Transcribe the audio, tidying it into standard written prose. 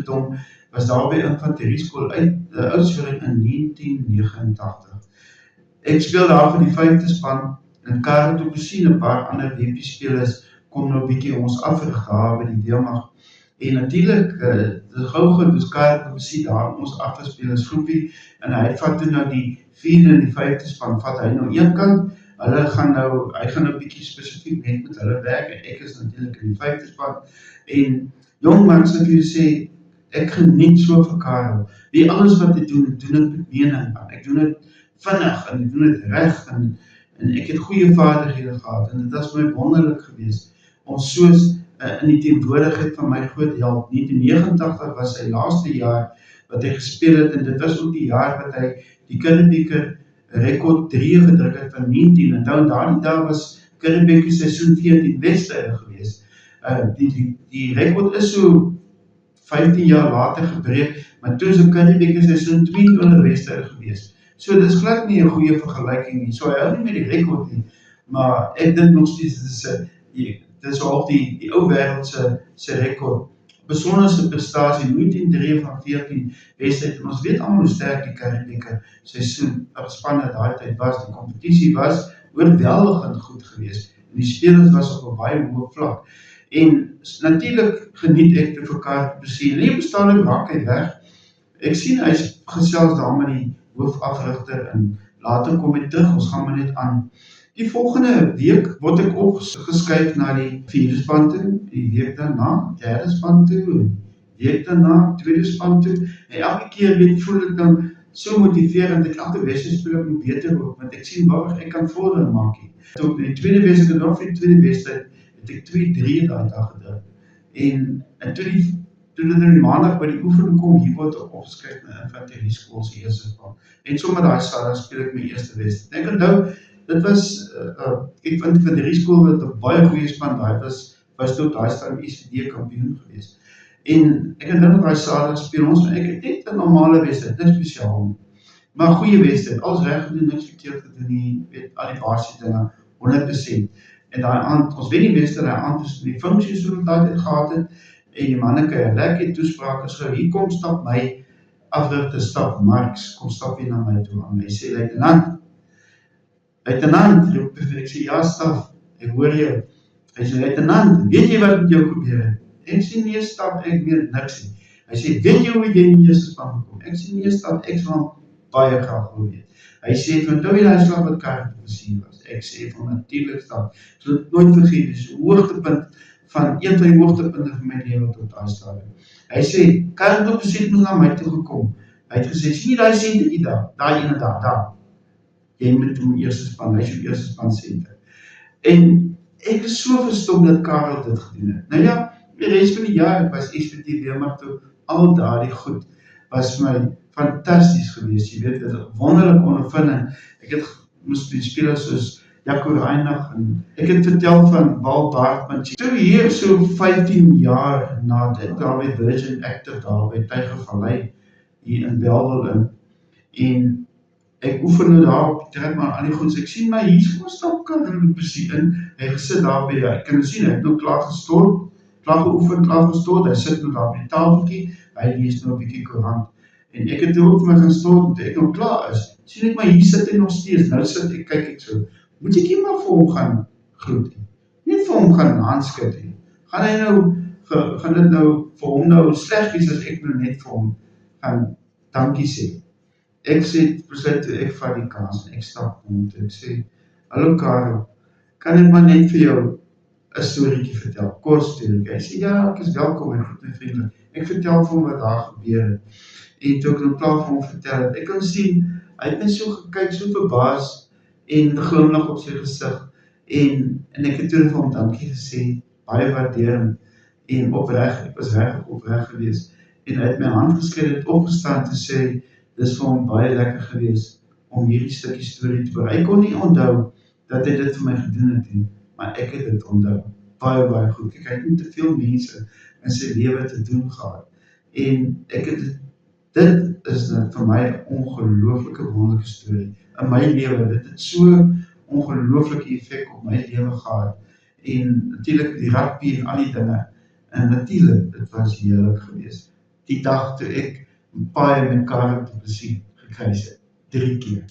met hom, was daar by infanterieskool uit Oudtshoorn in 1989. Ek speel daar vir die 5de span, en Karel Du Plessis en 'n paar ander WP-spelers kom nou bietjie ons afrig daar by die weermag. En natuurlik, die gou goed was Karel Du Plessis daar, ons agterspelers groepie, en hy vat toe nou die 4de en die 5de span, vat hy nou een kant, hy gaan nou bietjie spesifiek net met hulle werk, en ek is natuurlik in die 5de span, en jong mans, ek wil sê, ek geniet so vir Karel, wie alles wat ek doen het met mening, ek doen het vinnig, en ek doen het reg, en ek het goeie vaardighede gehad, en dit was my wonderlik geweest, om soos in die teenwoordigheid van my groot held, 1989 was sy laaste jaar, wat hy gespeel het, en dit was ook die jaar wat hy die Kinderbeker rekord 3 gedruk het van 19, en daardie dag was Kinderbeker seisoen 14 wedstryde geweest. Die rekord is so 15 jaar later gebreek, maar toe is die Kinderbeker seisoen 22 wedstryde geweest. So dit is glad nie 'n goeie vergelyking nie. So hy hou nie met die rekord nie, maar ek dink nog steeds dit is ook die ou wêreld se rekord. Besonderse prestasie, 19-3 van 14 wedstryd, en ons weet almal hoe sterk die Kinderbeker seisoen spanne daai tyd was. Die kompetisie was oorweldigend goed geweest, en die spelers was op 'n baie hoë vlak. En natuurlik geniet ek te vir Karel Du Plessis. En hier bestaan ook raak hy weg. Ek sien hy gesels daar met die hoofafrigter, en later kom hy terug, ons gaan maar net aan. Die volgende week word ek opgeskuif na die 4de span toe, die week daarna 3de span toe, en die week daarna 2de span toe, en elke keer voel ek dan so motiverend, ek elke wedstryd speel ek beter ook, want ek sien waar ek kan vordering maak. Toe op die tweede wedstryd, en vir die tweede wedstryd, het ek 2-3 daai dag gedruk, en toe dit in die maandag by die oefening kom, hier word ek opgeskryf na infanterieskool se eerste span, en sommer daai Saterdag speel ek my eerste wedstryd. Ek onthou, dit was, ek vind infanterieskool wat 'n baie goeie span, daai was tot daai stadium ICD kampioen geweest. En ek onthou nog daai Saterdag speel ons, maar ek het net 'n normale wedstryd, niks spesiaal nie, maar 'n goeie wedstryd, alles reg gedoen, niks verkeerd gedoen nie, weet al die basiese dinge 100%. En daai aand, ons weet nie wedstryd, daai aand is die funksie so dat dit gehad het, en die manneke 'n lekker toespraak is gehou, hier kom stap my afrigter stap Marx, kom stap hier na my toe aan, hy sê, luitenant, roep ek sê, ja staf, ek hoor jou, hy sê, luitenant, weet jy wat met jou gebeur het? Ek sê, nee staf, ek weet niks nie, hy sê, weet jy hoe jy in die eerste span gekom? Ek sê, nee staf, ek sal baie graag wil weet. Hy sê, van toe die slag wat Karel Du Plessis was, ek sê, van natuurlik staf, ek sal het nooit vergeet, dis een hoogtepunt, van een van die hoogtepunte van my lewe tot daai stadium. Hy sê, Karel Du Plessis moet na my toe gekom. Hy het gesê, sien jy daai sentjie daar, daai ene daar. Jy moet hom eerste span, hy is jou eerste span senter. En ek is so verstom dat Karel dit gedoen het. Nou ja, die rest van die jaar was SPT weermag toe, al daardie goed was vir my fantasties geweest. Jy weet, dit is 'n wonderlike ondervinding. Ek het moes die spelers soos Jaco Reinagh, en ek het vertel van Walt Baartman. Toe hier so 15 jaar na dit, daar by Virgin Active, daar by Tygervallei, hier in Bellville en ek oefen nou daar op die trekman aan die goed, ek sien my hier kom stap Karel Du Plessis in, hy gesit daar by, ek kan sien, hy het nou klaar gestort, klaar geoefen, klaar gestort, hy sit nou daar by die tafeltjie, hy lees nou 'n bietjie koerant, en ek het ook vir my gaan stort, en toe ek nou klaar is, sien ek my hier sit hy nog steeds, nou sit ek, kyk ek so, moet ek hier maar vir hom gaan groet, net vir hom gaan handskit, gaan dit nou vir hom nou sleg wees as ek nou net vir hom gaan dankie sê. Ek sê, besluit toe ek vat die kans, en ek stap om toe, ek sê, hallo Karel, kan ek maar net vir jou 'n storieetjie vertel, kort storieetjie. Hy sê, ja, ek is welkom en goed en vriendelik. Ek vertel vir hom wat daar gebeur het, en toe ek nou klaar vir hom vertel het, ek kan sien, hy het net so gekyk, so verbaas, en 'n glimlag op sy gesig, en ek het toe vir hom dankie gesê, baie waardering, en opreg, ek was reg opreg geweest, en hy het my hand geskryf, het opgestaan te sê, dis vir hom baie lekker geweest, om hierdie stukkie storie te hoor. Hy kon nie onthou, dat hy dit vir my gedoen het nie, maar ek het dit onthou, baie goed, ek het nie te veel mense in sy lewe te doen gehad, en ek het dit is vir my 'n ongelooflike wonderlike storie, in my lewe, dit het so ongelooflike effek op my lewe gehad, en natuurlik die rugby en al die dinge, en natuurlik, dit was heerlik geweest. die dag toe ek paai met Karel Du Plessis gekruis het. 3 keer.